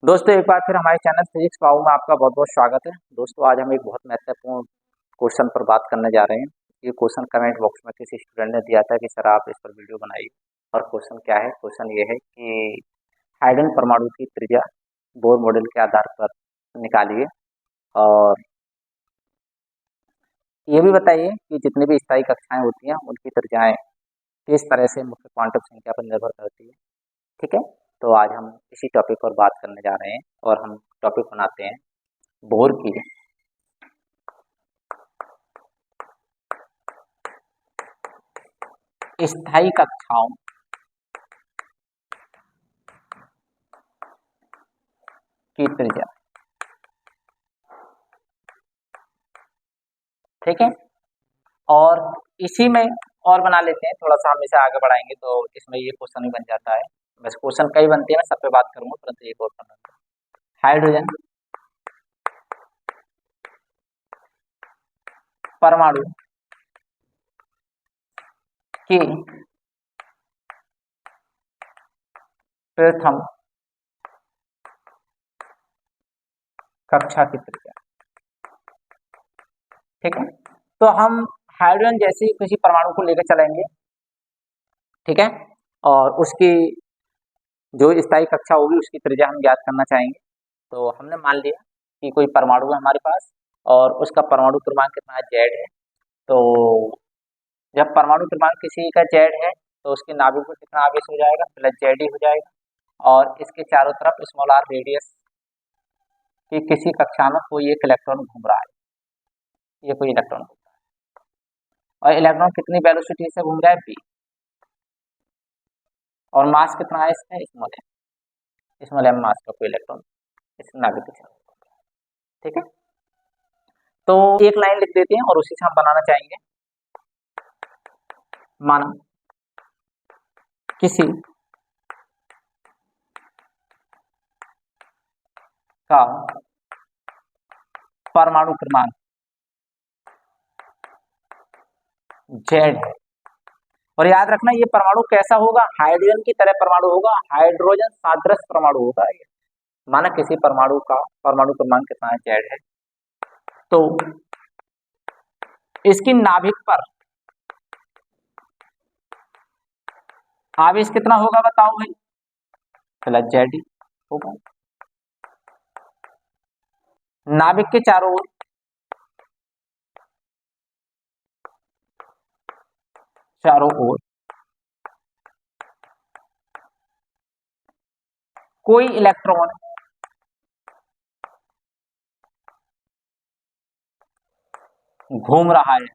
दोस्तों एक बार फिर हमारे चैनल फिजिक्स पाओ में आपका बहुत बहुत स्वागत है। दोस्तों आज हम एक बहुत महत्वपूर्ण क्वेश्चन पर बात करने जा रहे हैं। ये क्वेश्चन कमेंट बॉक्स में किसी स्टूडेंट ने दिया था कि सर आप इस पर वीडियो बनाइए। और क्वेश्चन क्या है? क्वेश्चन ये है कि हाइड्रोजन परमाणु की त्रिज्या बोर मॉडल के आधार पर निकालिए और ये भी बताइए कि जितनी भी स्थायी कक्षाएं होती हैं उनकी त्रिज्याएं किस तरह से मुख्य क्वांटम संख्या पर निर्भर करती है। ठीक है, तो आज हम इसी टॉपिक पर बात करने जा रहे हैं और हम टॉपिक बनाते हैं बोर की स्थायी कक्षाओं की त्रिज्या। ठीक है, और इसी में और बना लेते हैं, थोड़ा सा हम इसे आगे बढ़ाएंगे तो इसमें ये क्वेश्चन भी बन जाता है। बस क्वेश्चन कई बनते हैं, मैं सब पे बात करूंगा, परंतु एक और करना। हाइड्रोजन परमाणु की प्रथम कक्षा की त्रिज्या। ठीक है, तो हम हाइड्रोजन जैसे किसी परमाणु को लेकर चलेंगे। ठीक है, और उसकी जो स्थायी कक्षा होगी उसकी त्रिज्या हम ज्ञात करना चाहेंगे। तो हमने मान लिया कि कोई परमाणु है हमारे पास और उसका परमाणु क्रमांक कितना है? जेड है। तो जब परमाणु क्रमांक किसी का जेड है तो उसके नाभिक में कितना आवेश हो जाएगा? प्लस जेड ही हो जाएगा। और इसके चारों तरफ स्मॉल आर रेडियस की किसी कक्षा में कोई एक इलेक्ट्रॉन घूम रहा है। ये कोई इलेक्ट्रॉन घूम रहा है और इलेक्ट्रॉन कितनी वेलोसिटी से घूम रहा है? बी। और मास कितना है इसमें? स्मॉल एम मास का कोई इलेक्ट्रॉन इस नाभिक के चारों तरफ। ठीक है, तो एक लाइन लिख देते हैं और उसी से हम बनाना चाहेंगे। माना किसी का परमाणु क्रमांक जेड है, और याद रखना ये परमाणु कैसा होगा? हाइड्रोजन की तरह परमाणु होगा, हाइड्रोजन सादृश परमाणु होगा ये। माना किसी परमाणु का परमाणु क्रमांक कितना है? जेड है। तो इसकी नाभिक पर आवेश कितना होगा बताओ भाई? प्लस जेड ही होगा। नाभिक के चारों ओर कोई इलेक्ट्रॉन घूम रहा है।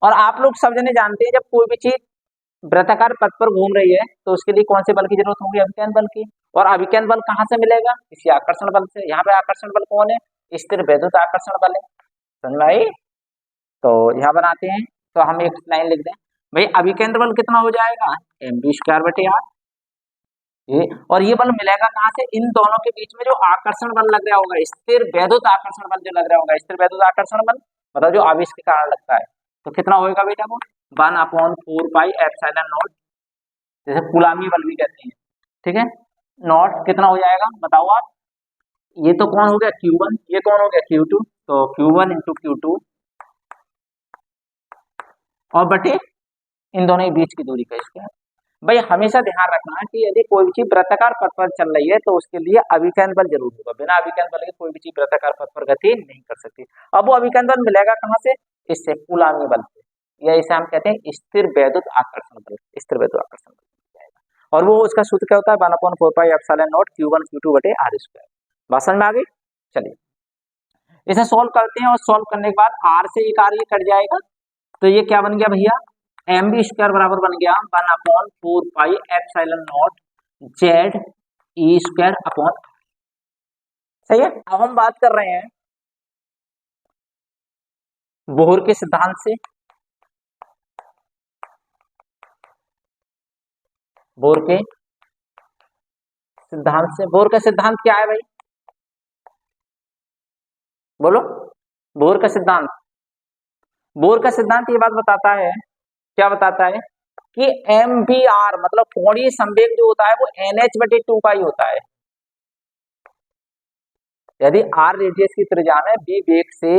और आप लोग सब जने जानते हैं जब कोई भी चीज वृत्ताकार पथ पर घूम रही है तो उसके लिए कौन से बल की जरूरत होगी? अभिकर्ण बल की। और अभिकर्ण बल कहाँ से मिलेगा? किसी आकर्षण बल से। यहाँ पे आकर्षण बल कौन है? स्थिर वैद्युत आकर्षण बल है। समझ में आई? तो यहाँ बनाते हैं, तो हम एक लाइन लिख दें भाई, अभिकेंद्र बल कितना हो जाएगा? mv²/r। ये और ये बल मिलेगा कहाँ से? इन दोनों के बीच में जो आकर्षण बल लग रहा होगा, स्थिर वैद्युत आकर्षण बल जो लग रहा होगा, स्थिर वैद्युत आकर्षण बल मतलब जो आवेश के कारण लगता है, तो कितना होगा बेटा? वो 1/4πε0, जैसे कूलामी बल भी कहते हैं। ठीक है, नॉट कितना हो जाएगा बताओ आप? ये तो कौन हो गया? Q1, ये कौन हो गया? Q2। तो Q1 × Q2 और बटे इन दोनों के बीच की दूरी का स्क्वायर। भाई हमेशा ध्यान रखना है कि यदि कोई भी चीज वृत्ताकार पथ पर चल रही है तो उसके लिए अभिकर्ण बल जरूर होगा। बिना अभिकर्ण बल के कोई भी चीज वृत्ताकार पथ पर गति नहीं कर सकती। अब वो अभिकर्ण बल मिलेगा कहाँ से? इससे कूलामी बल से, या इसे हम कहते हैं स्थिर वैद्युत आकर्षण बल। स्थिर वैद्युत आकर्षण बल, और वो उसका सूत्र क्या होता है? 1/4πε0 Q1 Q2/r²। बात समझ में आ गई? चलिए इसे सोल्व करते हैं और सोल्व करने के बाद r से एक r ये कट जाएगा, तो ये क्या बन गया भैया? mv² बराबर बन गया 1/4πε0 ZE²/r। सही है। अब हम बात कर रहे हैं बोहर के सिद्धांत से। बोहर के सिद्धांत से, बोहर का सिद्धांत क्या है भाई? बोलो, बोहर का सिद्धांत। बोहर का सिद्धांत ये बात बताता है, क्या बताता है कि MBR मतलब कोणीय संवेग जो होता है वो NH/2 का ही होता है। यदि R रेडियस की त्रिज्या में B वेग से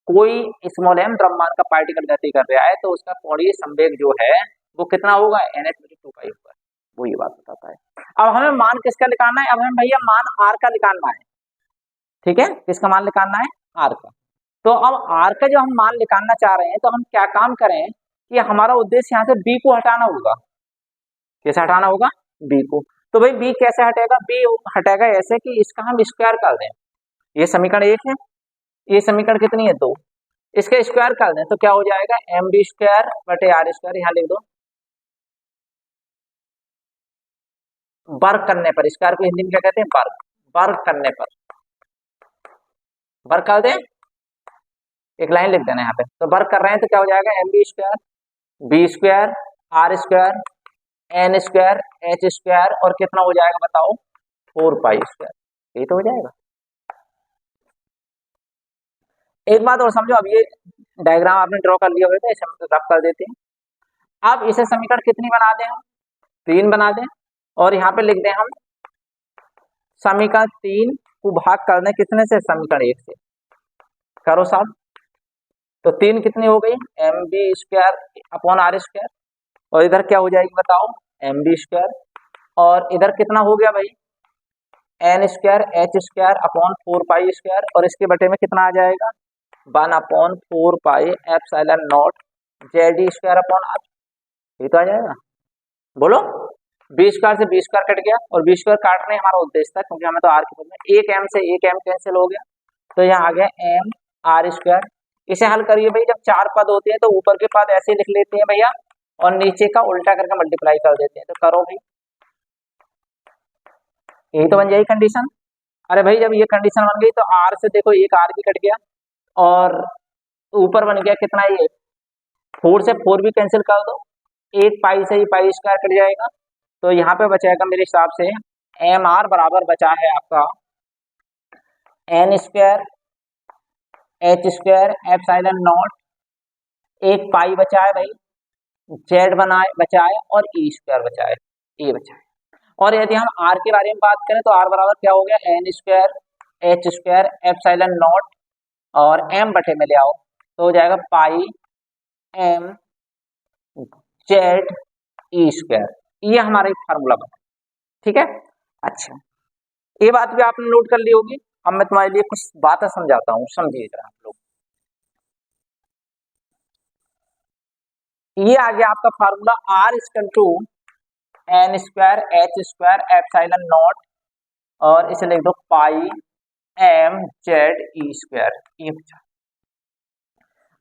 कोई स्मॉल m द्रव्यमान का पार्टिकल गति कर रहा है तो उसका कोणीय संवेग जो है वो कितना होगा, NH/2 का ही होगा। वो ये बात बताता है। अब हमें मान किसका निकालना है, अब हमें भैया मान R का निकालना है। ठीक है, किसका मान निकालना है, R का। तो अब R का जो हम मान निकालना चाह रहे हैं तो हम क्या काम करें कि हमारा उद्देश्य यहाँ से B को हटाना होगा। कैसे हटाना होगा, B को। तो भाई B कैसे हटेगा, B हटेगा ऐसे कि इसका हम स्क्वायर कर दें। ये समीकरण 1 है, ये समीकरण कितनी है, 2। इसका स्क्वायर कर दें तो क्या हो जाएगा, MB²/R²। यहाँ लिख दो, वर्ग करने पर, स्क्वायर को हिंदी में क्या कहते हैं, वर्ग। वर्ग करने पर, वर्ग कर दें, एक लाइन लिख देना यहाँ पे। तो वर्ग कर रहे हैं तो क्या हो जाएगा, MB², B² R² N² H² और कितना हो जाएगा बताओ, 4π²। यही तो हो जाएगा। एक बात और समझो, अब ये डायग्राम आपने ड्रॉ कर लिया होगा, इसे हम रफ कर देते हैं। अब इसे समीकरण कितनी बना दें हम, 3 बना दें। और यहाँ पे लिख दें हम समीकरण 3 को भाग कर दें कितने से, समीकरण 1 से। करो साहब, तो 3 कितनी हो गई, MB²/R²। और इधर क्या हो जाएगी बताओ, MB²। और इधर कितना हो गया भाई, N² H²/4π²। और इसके बटे में कितना आ जाएगा, 1/4πε0 ये तो आ जाएगा। बोलो, B² से B² कट गया और B² काटने हमारा उद्देश्य था क्योंकि हमें तो R की में 1 m से 1 m कैंसिल हो गया तो यहाँ आ गया MR²। इसे हल करिए भाई, जब 4 पद होते हैं तो ऊपर के पद ऐसे लिख लेते हैं भैया और नीचे का उल्टा करके मल्टीप्लाई कर देते हैं। तो करो भाई, यही तो बन जाएगी कंडीशन। अरे भाई जब ये कंडीशन बन गई तो R से देखो एक R भी कट गया और ऊपर बन गया कितना, ये 4 से 4 भी कैंसिल कर दो, 1 पाई से ही π² कट जाएगा। तो यहाँ पे बचाएगा मेरे हिसाब से MR बराबर बचा है आपका N² H²/0, 1 पाई बचा है भाई, Z बचा है और E² बचा है, ये बचा है। और यदि हम R के बारे में बात करें तो R बराबर क्या हो गया, N² H²/0 और M बटे में ले आओ तो हो जाएगा πmZE²। ये हमारा एक फार्मूला बना, ठीक है। अच्छा, ये बात भी आपने नोट कर ली होगी। अब मैं तुम्हारे लिए कुछ बातें समझाता हूँ, समझिए जरा आप लोग। ये आ गया आपका फार्मूला, R N² H²/0 और इसे लिख दो πmZE²। ये बचा।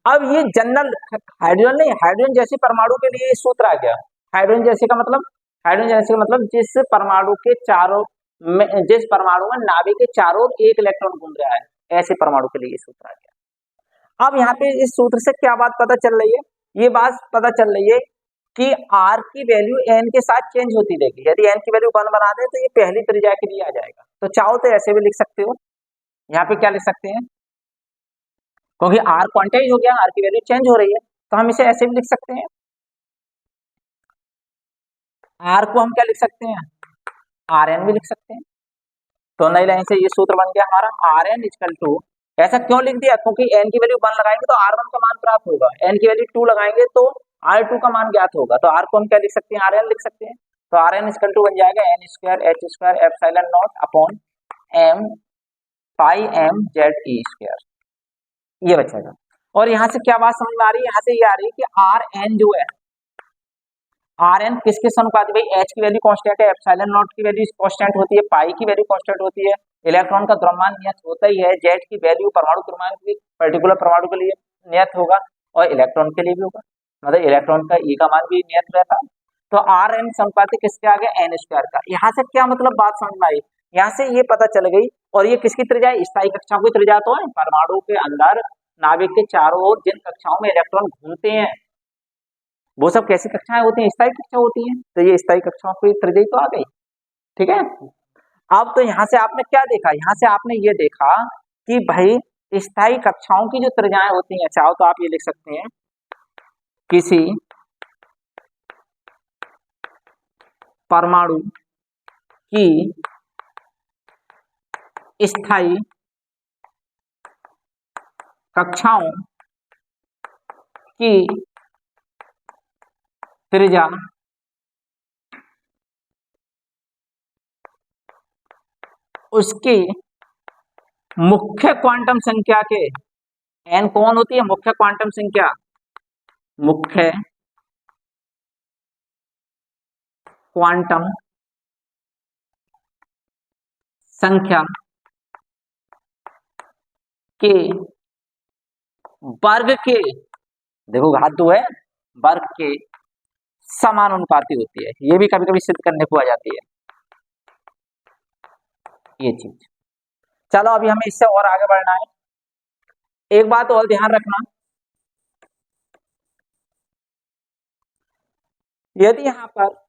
अब ये जनरल हाइड्रोजन नहीं, हाइड्रोजन जैसे परमाणु के लिए सूत्र आ गया। हाइड्रोजन जैसे का मतलब, हाइड्रोजन जैसे का मतलब जिस परमाणु के चारों में, जिस परमाणु में नाभिक के चारों ओर एक इलेक्ट्रॉन घूम रहा है, ऐसे परमाणु के लिए ये सूत्र आ गया। अब यहाँ पे इस सूत्र से क्या बात पता चल रही है, ये बात पता चल रही है कि R की वैल्यू N के साथ चेंज होती रहेगी। यदि N की वैल्यू 1 बना दे तो ये पहली त्रिज्या के लिए आ जाएगा। तो चाहो तो ऐसे भी लिख सकते हो, यहाँ पे क्या लिख सकते हैं, क्योंकि R क्वांटाइज हो गया, R की वैल्यू चेंज हो रही है तो हम इसे ऐसे भी लिख सकते हैं। R को हम क्या लिख सकते हैं, Rn भी लिख सकते हैं। तो नई लाइन से ये सूत्र बन गया हमारा, Rn = ऐसा क्यों लिख दिया, क्योंकि N की वैल्यू 1 लगाएंगे तो R1 का मान प्राप्त होगा, N की वैल्यू 2 लगाएंगे तो R2 का मान ज्ञात होगा। तो R को हम क्या लिख सकते हैं, Rn लिख सकते हैं। तो Rn = बन जाएगा N² H²/0 M πmZE²। ये बचेगा। और यहाँ से क्या बात समझ में आ रही है, यहाँ से ये आ रही है कि Rn जो है, Rn किसके अनुपाती, भाई H की वैल्यू कांस्टेंट है, ε0 की वैल्यू कांस्टेंट होती है, पाई की वैल्यू कांस्टेंट होती है, इलेक्ट्रॉन का द्रव्यमान नियत होता ही है, Z की वैल्यू परमाणु द्रव्यमान की पर्टिकुलर परमाणु के लिए नियत होगा और इलेक्ट्रॉन के लिए भी होगा, मतलब इलेक्ट्रॉन का E का मान भी नियत रहता है। तो Rn अनुपाती किसके आ गया, N² का। यहाँ से क्या मतलब बात समझ में आई, यहाँ से ये पता चल गई। और ये किसकी त्रिज्या है, स्थायी कक्षाओं की त्रिज्या तो है, परमाणु के अंदर नाभिक के चारों ओर जिन कक्षाओं में इलेक्ट्रॉन घूमते हैं वो सब कैसी कक्षाएं होती हैं, स्थायी कक्षा होती हैं। तो ये स्थायी कक्षाओं की त्रिज्या तो आ गई, ठीक है। अब तो यहाँ से आपने क्या देखा, यहाँ से आपने ये देखा कि भाई स्थायी कक्षाओं की जो त्रिज्याएं होती हैं, चाहो तो आप ये लिख सकते हैं, किसी परमाणु की स्थायी कक्षाओं की त्रिज्या उसकी मुख्य क्वांटम संख्या के, n कौन होती है? मुख्य क्वांटम संख्या, मुख्य क्वांटम संख्या के वर्ग के, देखो घात 2 है, वर्ग के समानुपाती होती है। ये भी कभी कभी सिद्ध करने को आ जाती है ये चीज। चलो अभी हमें इससे और आगे बढ़ना है। एक बात और ध्यान रखना, यदि यहां पर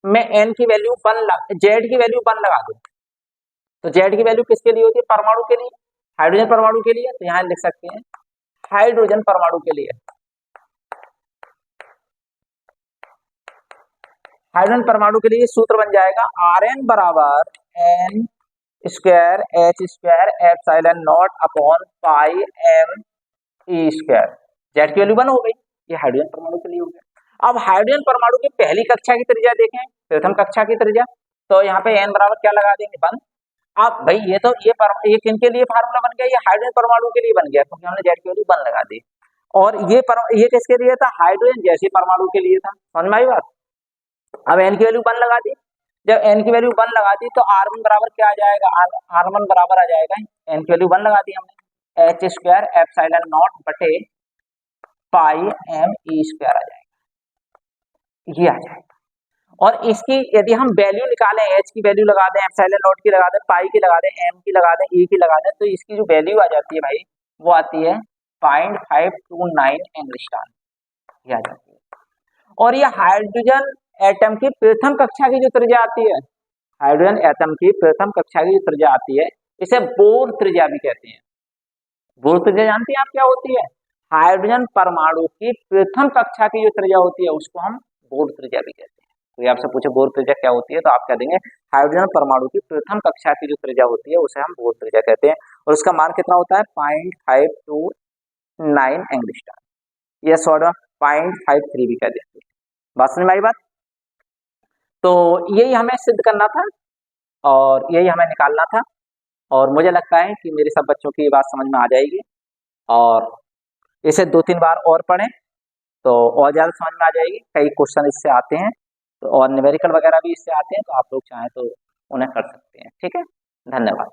मैं n की वैल्यू 1 z की वैल्यू 1 लगा दूं, तो z की वैल्यू किसके लिए होती है? परमाणु के लिए, हाइड्रोजन परमाणु के लिए। तो यहां लिख सकते हैं हाइड्रोजन परमाणु के लिए। हाइड्रोजन परमाणु के लिए सूत्र बन जाएगा Rn बराबर n square h² epsilon not upon pi m e square. Z की वैल्यू 1 हो गई, ये हाइड्रोजन परमाणु के लिए हो गया। अब हाइड्रोजन परमाणु की पहली कक्षा की त्रिज्या देखें, प्रथम कक्षा की त्रिज्या, तो यहाँ पे n बराबर क्या लगा देंगे? 1। अब भाई ये तो ये किनके लिए फार्मूला बन गया? ये हाइड्रोजन परमाणु के लिए बन गया, क्योंकि हमने जेड की वैल्यू 1 लगा दी। और ये किसके लिए था? हाइड्रोजन जैसे परमाणु के लिए था। समझ में आई बात? अब n की वैल्यू 1 लगा दी, जब n की वैल्यू 1 लगा दी तो R1 बराबर क्या आ जाएगा? R1 बराबर आ जाएगा, n की वैल्यू 1 लगा दी हमने, h² एप्सिलॉन नॉट बटे पाई m e स्क्वायर आ जाएगा, ये आ जाएगा। और इसकी यदि हम वैल्यू निकालें, h की वैल्यू लगा दें, एप्सिलॉन नॉट की लगा दें, पाई की लगा दें, m की लगा दें, e की लगा दें, तो इसकी जो वैल्यू आ जाती है भाई, वो आती है 0.529 एंगस्ट्रॉम, ये आ जाती है। और ये हाइड्रोजन एटम की प्रथम कक्षा की जो त्रिज्या आती है, हाइड्रोजन एटम की प्रथम कक्षा की जो त्रिज्या आती है, इसे बोर त्रिज्या भी कहते हैं। बोर त्रिज्या जानती हैं आप क्या होती है? हाइड्रोजन परमाणु की प्रथम कक्षा की जो त्रिज्या होती है उसको हम बोर त्रिज्या भी कहते हैं। तो आपसे पूछे बोर त्रिज्या क्या होती है, तो आप कह देंगे हाइड्रोजन परमाणु की प्रथम कक्षा की जो त्रिज्या होती है उसे हम बोर त्रिज्या कहते हैं। और उसका मान कितना होता है? 0.529 एंगस्ट्रॉम, या 0.53 भी कह देते हैं। बात समझ में आई बात? तो यही हमें सिद्ध करना था और यही हमें निकालना था, और मुझे लगता है कि मेरे सब बच्चों की ये बात समझ में आ जाएगी, और इसे 2-3 बार और पढ़ें तो और ज़्यादा समझ में आ जाएगी। कई क्वेश्चन इससे आते हैं, तो और न्यूमेरिकल वगैरह भी इससे आते हैं, तो आप लोग चाहें तो उन्हें कर सकते हैं। ठीक है, धन्यवाद।